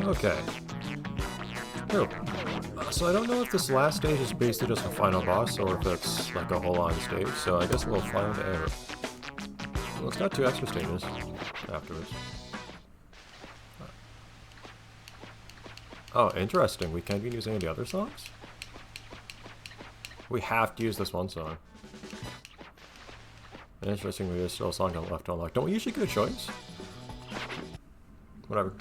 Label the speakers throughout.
Speaker 1: Okay. Oh. So I don't know if this last stage is basically just a final boss or if it's like a whole on stage, so I guess we'll find out. Well, it's got 2 extra stages afterwards. Oh, interesting. We can't even use any of the other songs? We have to use this one song. Interestingly, there's still a song left to unlock. Don't we usually get a choice? Whatever.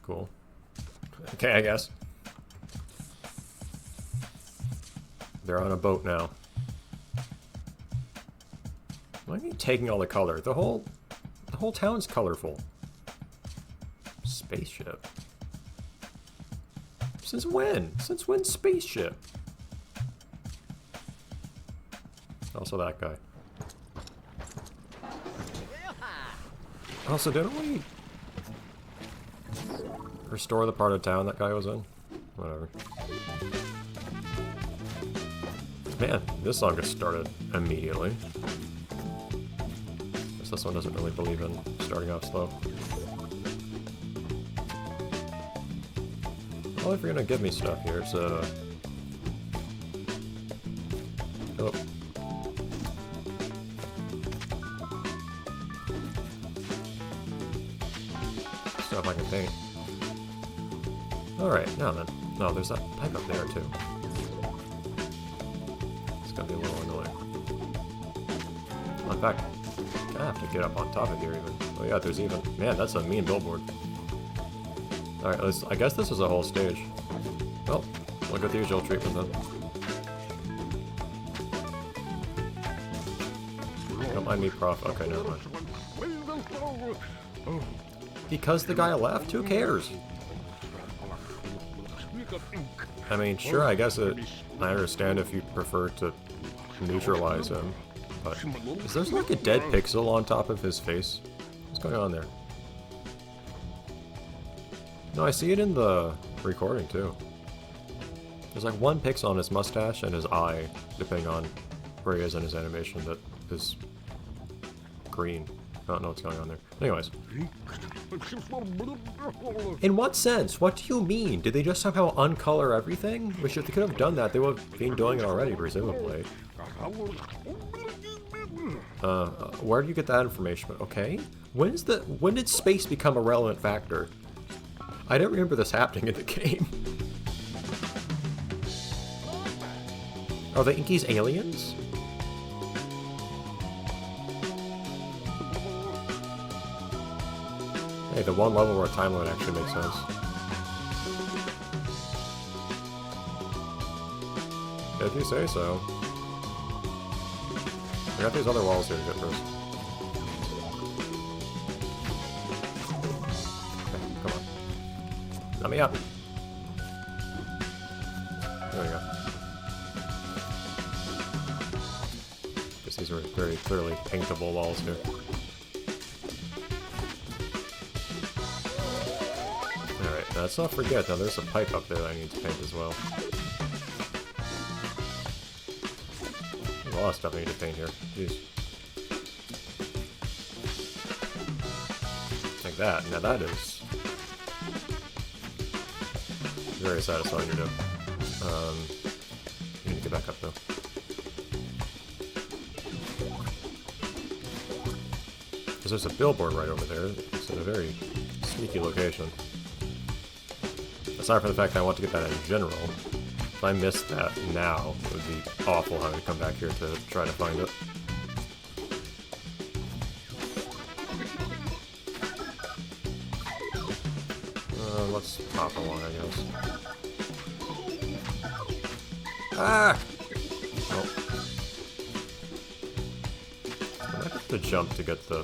Speaker 1: Cool. Okay, I guess. They're on a boat now. Why are you taking all the color? The whole town's colorful. Spaceship. Since when? Since when spaceship? Also that guy. Also, didn't we restore the part of town that guy was in? Whatever. Man, this song just started immediately. Guess this one doesn't really believe in starting off slow. Well, if you're gonna give me stuff here, so... Oh. Stuff I can paint. Alright, now then. No, there's that pipe up there, too. It's gonna be a little annoying. In fact, I have to get up on top of here, even. Oh yeah, there's even... Man, that's a mean billboard. Alright, I guess this is a whole stage. Well, we'll get the usual treatment then. Don't mind me, Prof. Okay, never mind. Because the guy left? Who cares? I mean, sure, I guess I understand if you prefer to neutralize him, but is there like a dead pixel on top of his face? What's going on there? No, I see it in the recording too. There's like one pixel on his mustache and his eye, depending on where he is in his animation, that is green. I don't know what's going on there. Anyways. In what sense? What do you mean? Did they just somehow uncolor everything? Which if they could have done that, they would have been doing it already, presumably. Where do you get that information? Okay. When did space become a relevant factor? I don't remember this happening in the game. Are the Inkies aliens? Hey, the one level where a time limit actually makes sense. If you say so. I got these other walls here to get first. Okay, come on. Let me up. There we go. Guess these are very clearly paintable walls here. Alright, now let's not forget, now there's a pipe up there that I need to paint as well. There's a lot of stuff I need to paint here. Jeez. Like that. Now that is very satisfying to do. I need to get back up though. Because there's a billboard right over there. It's in a very sneaky location. Aside from the fact that I want to get that in general. If I missed that now, it would be awful having to come back here to try to find it. let's hop along, I guess. Ah! Oh. I might have to jump to get the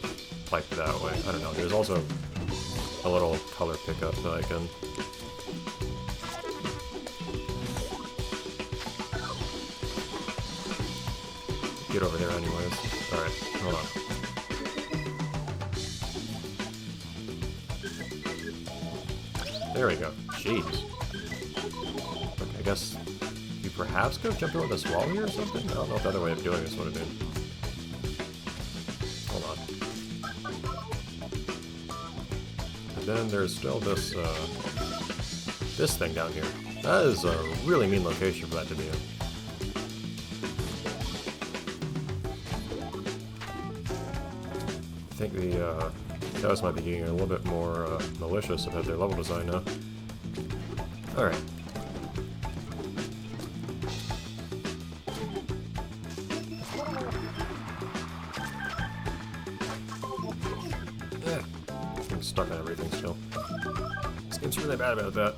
Speaker 1: pipe that way. I don't know. There's also a little color pickup that I can... get over there anyways. Alright, hold on. There we go. Jeez. Okay, I guess you perhaps could have jumped over this wall here or something? I don't know if the other way of doing this would have been. Hold on. And then there's still this, this thing down here. That is a really mean location for that to be in. I think the, Chaos might be getting a little bit more, malicious about their level design now. Alright. I'm stuck on everything still. This game's really bad about that.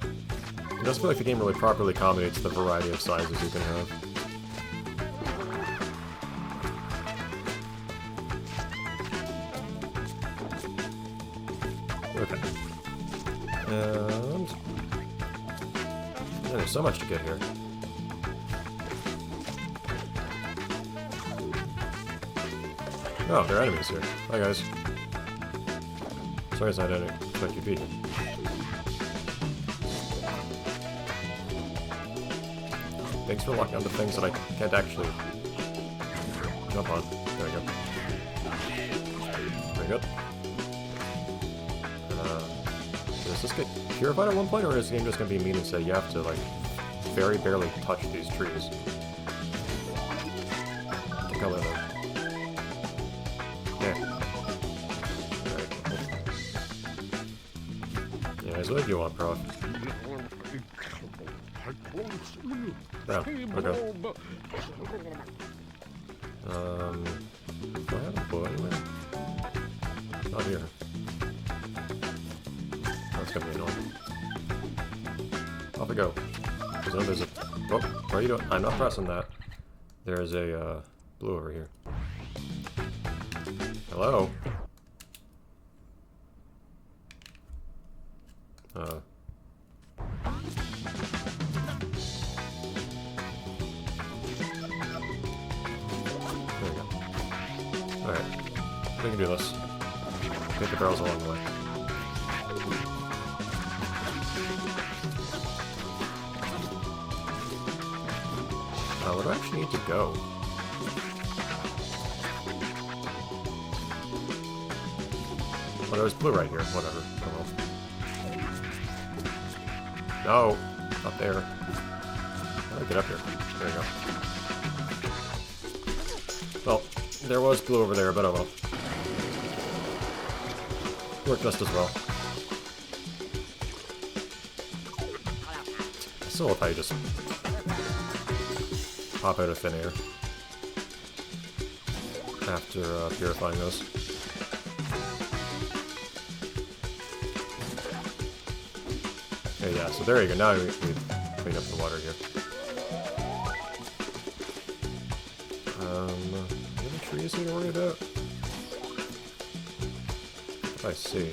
Speaker 1: It does feel like the game really properly accommodates the variety of sizes you can have. Okay. And... yeah, there's so much to get here. Oh, there are enemies here. Hi guys. Sorry, I didn't expect you to be here. Thanks for locking on the things that I can't actually jump on. There we go. Very good. Does this get purified at one point, or is the game just going to be mean and say you have to, like, very barely touch these trees? What color are they? Yeah. Alright. Yeah, that's what you want, Prof. Yeah, okay. Do I have a bow anywhere? Not here. That's gonna be annoying. Off we go. Because then there's a... oh, what are you doing? I'm not pressing that. There's a, blue over here. Hello? There we go. Alright. We can do this. Take the barrels along the way. Where do I actually need to go? Oh, there's blue right here. Whatever. Oh well. No! Up there. How do I get up here? There we go. Well, there was blue over there, but oh well. Worked just as well. I still love how you just pop out of thin air after purifying those. Okay, yeah, so there you go. Now we've cleaned up the water here. Any trees here to worry about? I see.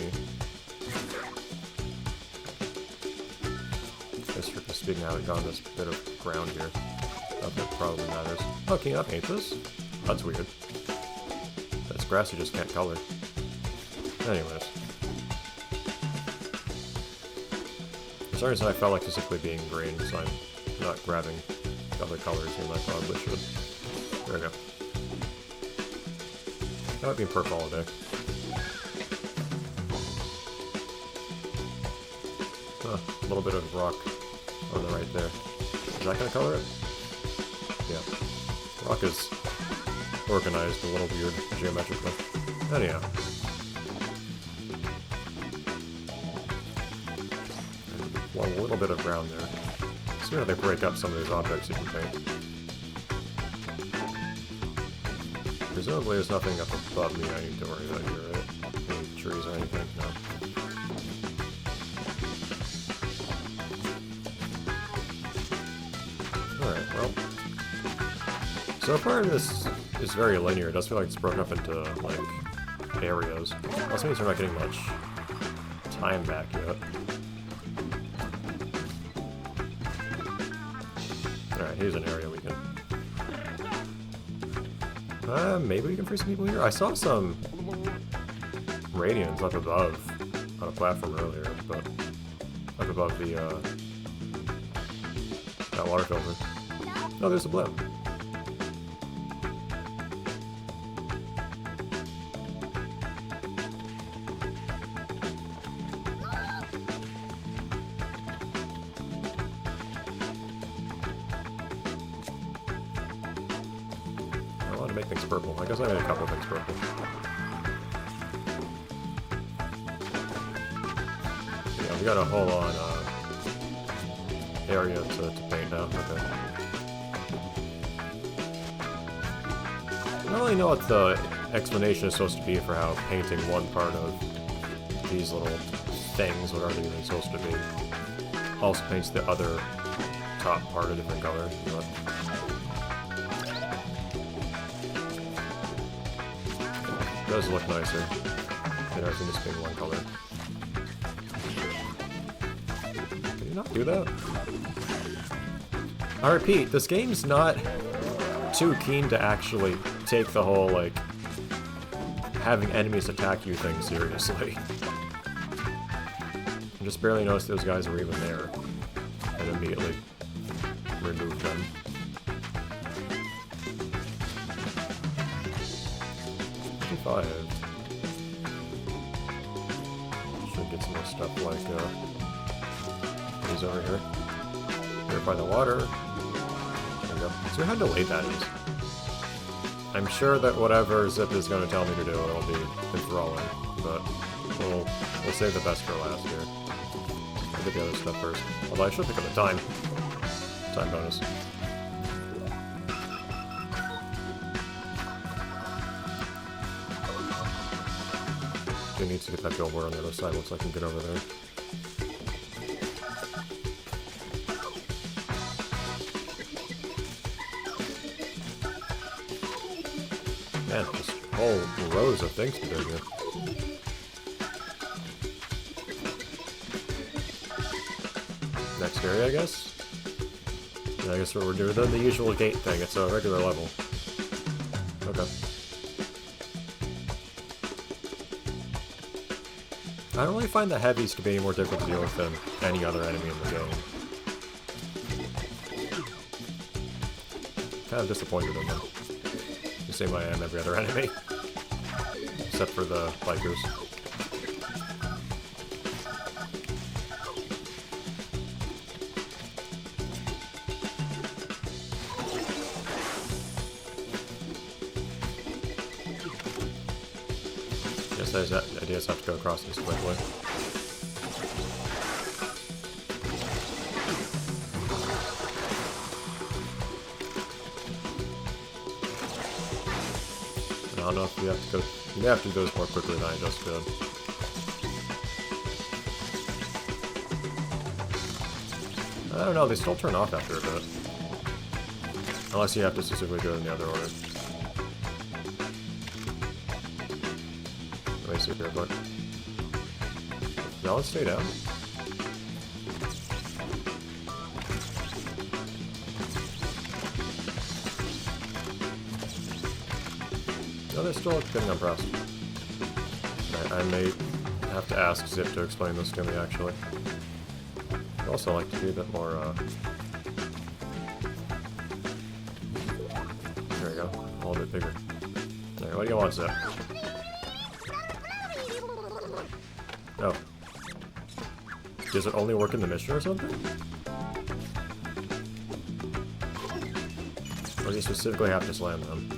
Speaker 1: Strictly speaking, I haven't gone this bit of ground here. Not that probably matters. Oh, can you not paint this? That's weird. That's grass you just can't color. Anyways. For some reason I felt like specifically being green, so I'm not grabbing other colors here than I probably should. There we go. That might be in purple all day. Huh, a little bit of rock on the right there. Is that gonna color it? Yeah. Rock is organized a little weird geometrically. Anyhow. Well, a little bit of brown there. See how they break up some of these objects you can paint. Presumably there's nothing up above me I need to worry about here, right? Any trees or anything? No. So far this is very linear. It does feel like it's broken up into, like, areas. Also means we're not getting much time back yet. Alright, here's an area we can... maybe we can free some people here? I saw some Radians up above on a platform earlier, but up above the, that water filter. Oh, there's a Blob. I want to make things purple. I guess I made a couple of things purple. Yeah, we got a whole on area to paint now. Okay. I don't really know what the explanation is supposed to be for how painting one part of these little things, whatever they're even supposed to be, also paints the other top part a different color. But it does look nicer than everything just being one color. Did you not do that? I repeat, this game's not too keen to actually take the whole, like, having enemies attack you thing seriously. I just barely noticed those guys were even there, and immediately removed them. Should get some more stuff like these over here. Purify the water. There we go. So how delayed that is. I'm sure that whatever Zip is going to tell me to do, it'll be enthralling, but we'll save the best for last here. I'll get the other stuff first. Although I should pick up the time bonus. He needs to get that billboard on the other side. Looks like I can get over there. Man, just whole rows of things to do here. Next area, I guess? Yeah, I guess what we're doing the usual gate thing. It's a regular level. Okay. I don't really find the heavies to be any more difficult to deal with than any other enemy in the game. Kind of disappointed in them. The same way I am every other enemy. Except for the bikers. Guess I just have to go across this quickly. I don't know if you have to go. You may have to do this more quickly than I just did. I don't know. They still turn off after a bit, unless you have to specifically do it in the other order. Let me see here, but now let's stay down. No, they're still getting unpressed. I may have to ask Zip to explain this to me, actually. I'd also like to be a bit more, there we go, a little bit bigger. Alright, what do you want, Zip? Oh. Does it only work in the mission or something? Or do you specifically have to slam them?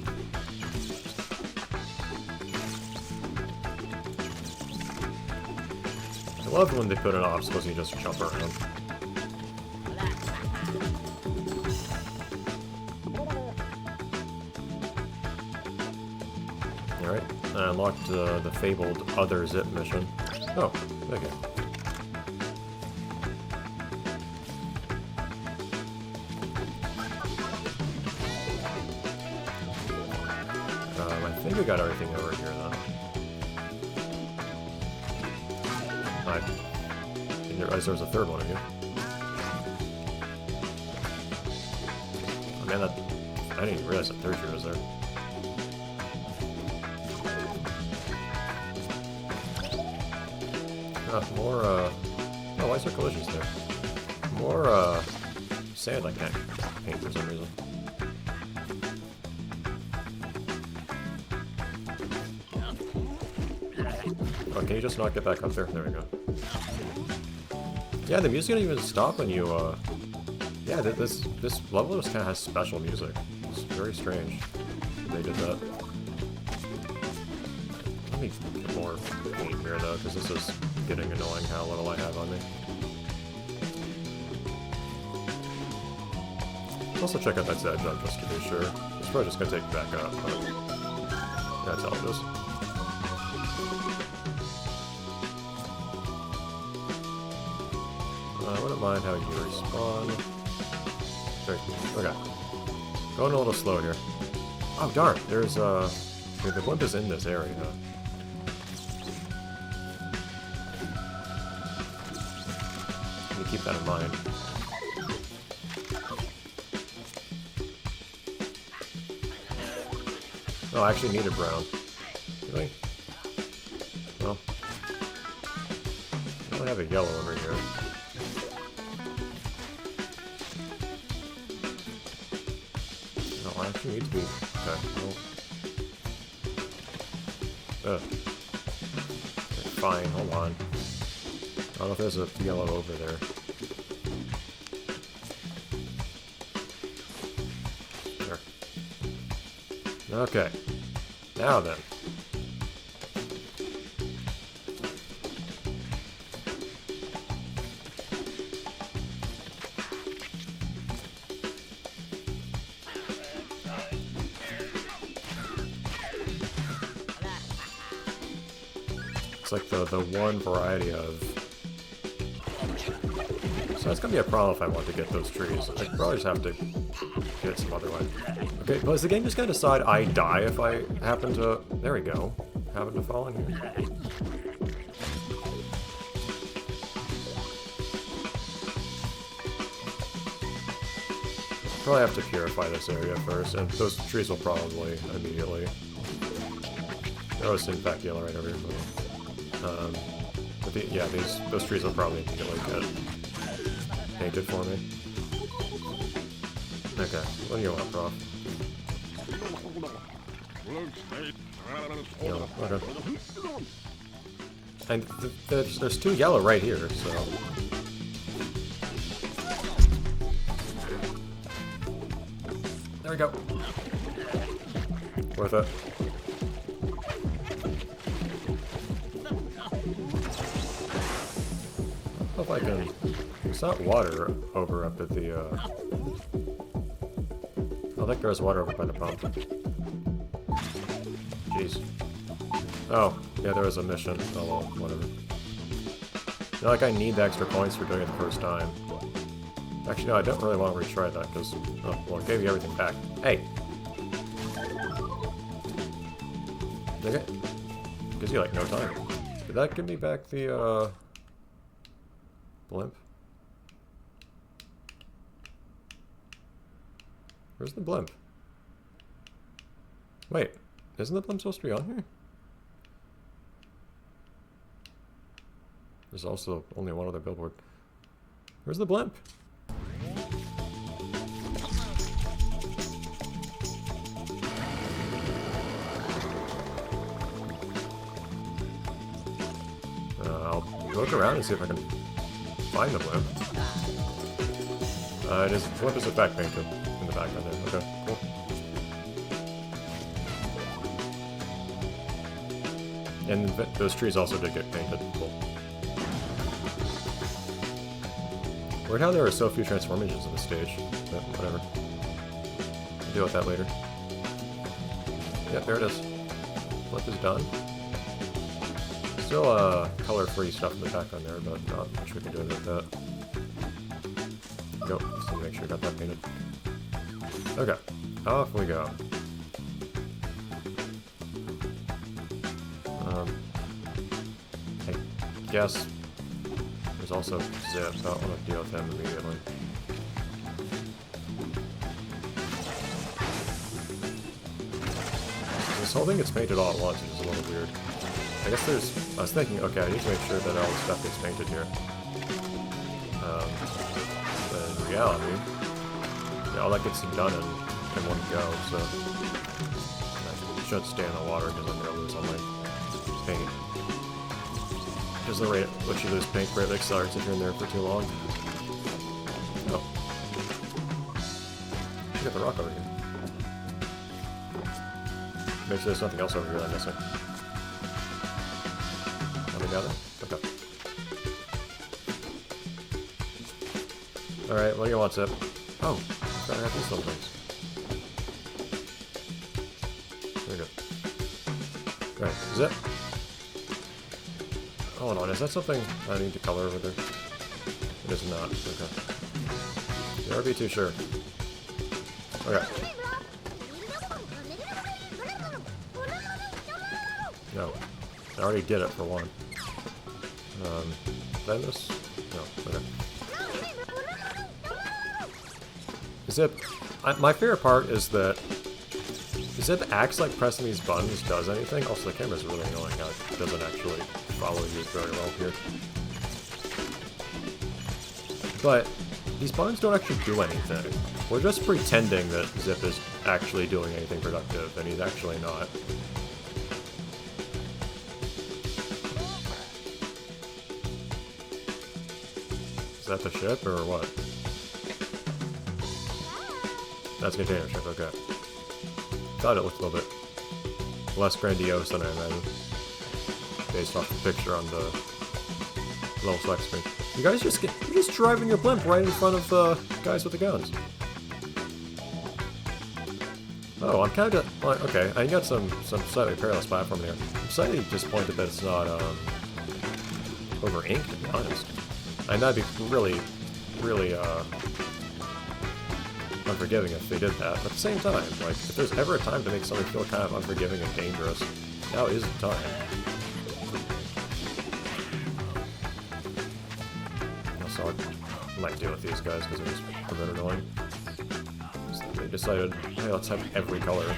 Speaker 1: I love when they put in obstacles and you just jump around. Alright, I unlocked the fabled other Zip mission. Oh, okay. we got everything over here then. I didn't realize there was a third one of you. Oh man, I didn't even realize the third tree was there. More, oh, why is there collisions there? More, sand I can't paint for some reason. Oh, can you just not get back up there? There we go. Yeah, the music didn't even stop when you, yeah, this level just kind of has special music. It's very strange they did that. Let me get more paint here, though, because this is getting annoying how little I have on me. Also check out that side jump just to be sure. It's probably just gonna take me back up, but that's all it is. I wouldn't mind having you respawn. Okay. Going a little slow here. Oh darn, there's the blimp is in this area. Let me keep that in mind. Oh, I actually needed brown. Really? Well, I don't have a yellow over here. No, I actually need to be. Okay, well. Ugh. Okay, fine, hold on. I don't know if there's a yellow over there. There. Okay. Now then. It's like the one variety of... So that's gonna be a problem if I want to get those trees. I probably just have to get some other way. Okay, but is the game just gonna decide I die if I happen to... There we go. Happen to fall in here. Probably have to purify this area first, and those trees will probably immediately... There was in fact yellow right over here. But yeah, those trees will probably immediately get painted for me. Okay, what do you want, Prof? Yellow, okay. And there's two yellow right here, so... There we go. Worth it. I don't know if I can... There's not water over up at the, I think there's water over by the pump. Jeez. Oh, yeah, there was a mission. Oh well, whatever. You know, like, I need the extra points for doing it the first time. Actually, no, I don't really want to retry that, because... Oh, well, it gave you everything back. Hey! Okay. Gives you, like, no time. Did that give me back the, blimp? Where's the blimp? Wait, isn't the blimp supposed to be on here? There's also only one other billboard. Where's the blimp? I'll look around and see if I can find the blimp. The blimp is in fact painted in the background there. Okay, cool. And those trees also did get painted. Cool. Weird how there are so few transformations in this stage. But whatever. We'll deal with that later. Yep, there it is. Blimp is done. Still color-free stuff in the background there, but not much we can do with that. Go, just to make sure I got that painted. Okay, off we go. guess there's also Zip, so I don't want to deal with him immediately. This whole thing gets painted all at once, which is a little weird. I guess there's... I was thinking, okay, I need to make sure that all the stuff gets painted here. But in reality, yeah, all that gets done in one go, so... I shouldn't stay in the water because I'm going to lose all my paint. Because the rate at which you lose paint greatly accelerates if you're in there for too long. Oh. Look at the rock over here. Make sure there's nothing else over here that I'm missing. Coming down there? Okay. Alright, what do you want, Zip? Oh, I've got to have these little things. There we go. Alright, Zip. Hold on, is that something I need to color over there? It is not. Okay. Never be too sure. Okay. No. I already did it for one. Did I miss? No. Okay. Zip. My favorite part is that Zip acts like pressing these buttons does anything. Also, the camera's really annoying how it doesn't actually follow you very well here. But these buttons don't actually do anything. We're just pretending that Zip is actually doing anything productive, and he's actually not. Is that the ship, or what? That's a container ship, okay. Thought it looked a little bit less grandiose than I imagined. Based off the picture on the little select screen. You guys you're just driving your blimp right in front of the guys with the guns. Oh, I'm kind of... okay, I got some slightly perilous platform here. I'm slightly disappointed that it's not, over inked, to be honest. And that'd be really, really, unforgiving if they did that. But at the same time, like, if there's ever a time to make something feel kind of unforgiving and dangerous, now is the time. Also, I might deal with these guys because they're just a bit annoying. So they decided, hey, let's have every color.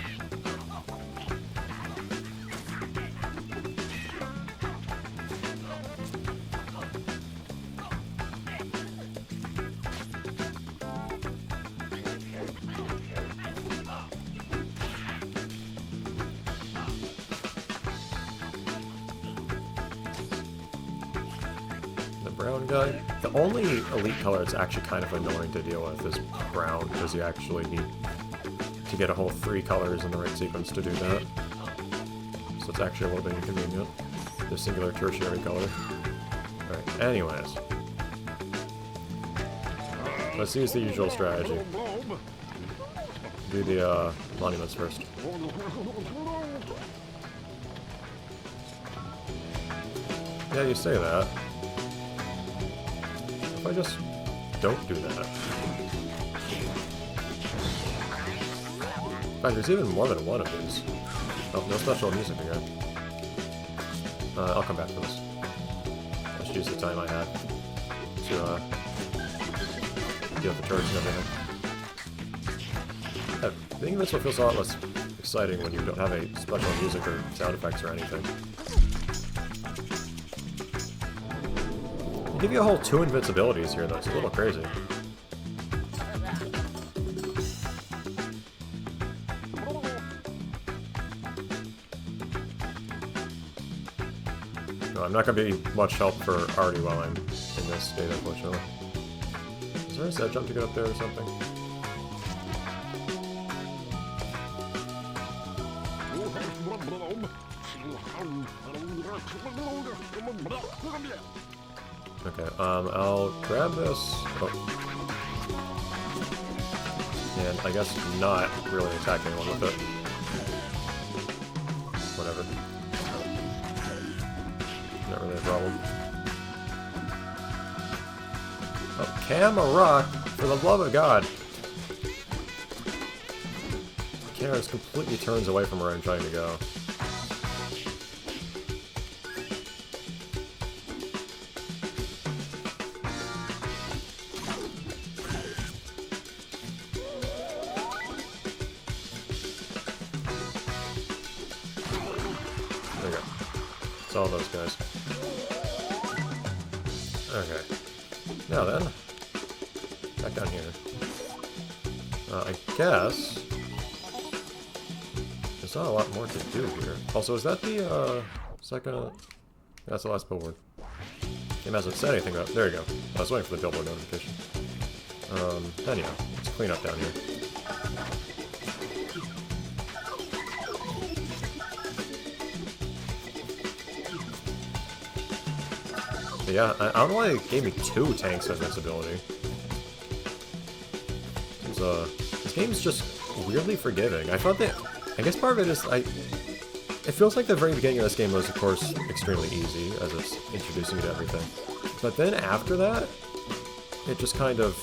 Speaker 1: Brown guy. The only elite color that's actually kind of annoying to deal with is brown, because you actually need to get a whole 3 colors in the right sequence to do that. So it's actually a little bit inconvenient. The singular tertiary color. Alright, anyways. Let's use the usual strategy. Do the monuments first. Yeah, you say that. If I just don't do that. In fact, there's even more than one of these. Oh, no special music again. I'll come back to this. I should use the time I had to deal with the turrets and everything. Being invincible feels a lot less exciting when you don't have any special music or sound effects or anything. Give you a whole 2 invincibilities here, though. It's a little crazy. No, I'm not going to be much help for Artie while I'm in this state, unfortunately. Is there a set jump to get up there or something? Okay, I'll grab this. Oh. And I guess not really attack anyone with it. Whatever. Not really a problem. Oh, camera! For the love of God! The camera just completely turns away from where I'm trying to go. It's all those guys. Okay. Now then, back down here. I guess there's not a lot more to do here. Also, is that the second? That's the last billboard. Game hasn't said anything about. There you go. I was waiting for the billboard notification. Anyhow, let's clean up down here. But yeah, I don't know why it gave me 2 tanks as this ability. This game's just weirdly forgiving. I thought that, I guess part of it is, it feels like the very beginning of this game was, of course, extremely easy, as it's introducing you to everything. But then after that, it just kind of,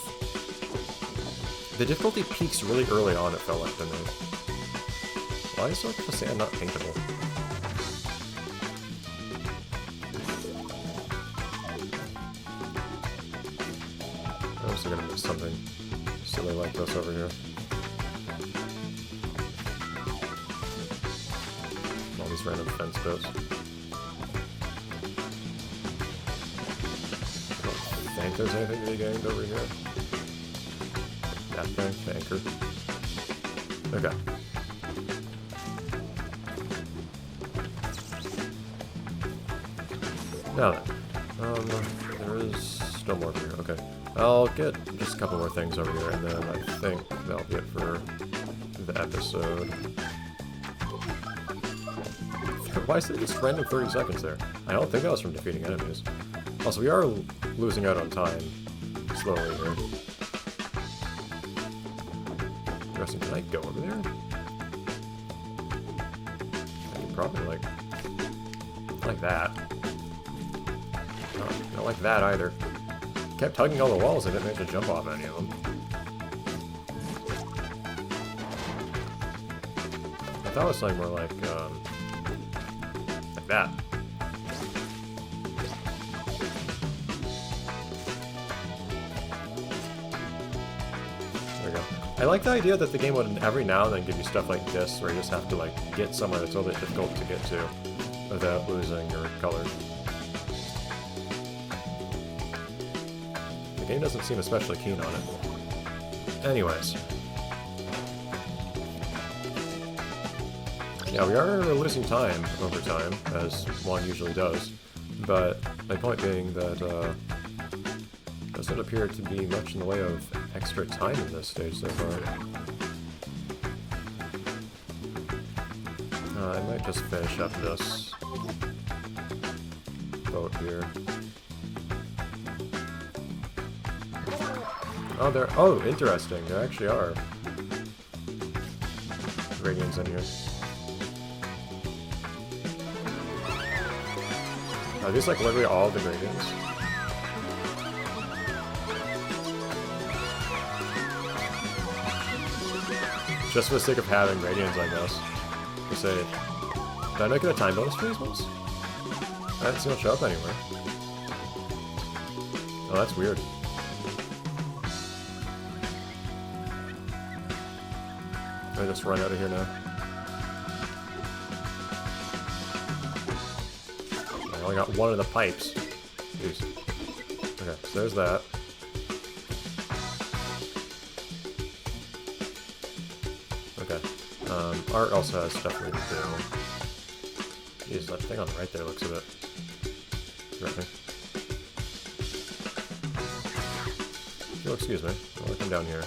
Speaker 1: the difficulty peaks really early on, it felt like to me. Why is the sand not paintable? I'm also gonna miss something silly like this over here. All these random fence bits. I don't think there's anything to be gained over here. That thing, the anchor. Okay. Now then, there is still more over here. Okay. I'll get just a couple more things over here, and then I think that'll be it for the episode. Why is it just random 30 seconds there? I don't think that was from defeating enemies. Also, we are losing out on time slowly here. Interesting, can I go over there? I can probably, like that. Not like that either. Kept tugging all the walls and didn't manage to jump off any of them. I thought it was something more like that. There we go. I like the idea that the game would every now and then give you stuff like this, where you just have to like get somewhere that's a little bit difficult to get to without losing your color. The game doesn't seem especially keen on it. Anyways. Yeah, we are losing time over time, as one usually does, but my point being that there doesn't appear to be much in the way of extra time in this stage so far. I might just finish up this boat here. Oh, there. Oh, interesting. There actually are radians in here. Are these like literally all the gradients? Just for the sake of having gradients, I guess. To say, did I make it a time bonus for these ones? I didn't see one show up anywhere. Oh, that's weird. I just run out of here now. I only got one of the pipes. Jeez. Okay, so there's that. Okay. Art also has stuff we can do. Jeez, that thing on the right there looks a bit threatening. Oh, excuse me. I'll come down here.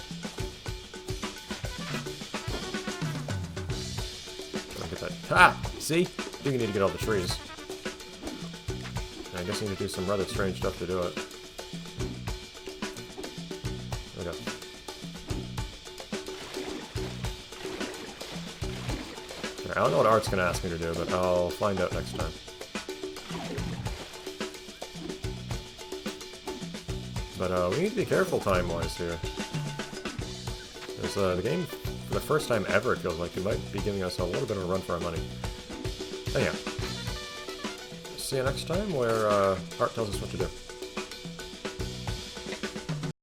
Speaker 1: Ah! See? You need to get all the trees. And I guess you need to do some rather strange stuff to do it. Okay. I don't know what Art's gonna ask me to do, but I'll find out next time. But we need to be careful time-wise here. There's the game, for the first time ever, it feels like it might be giving us a little bit of a run for our money. Anyhow, see you next time where Art tells us what to do.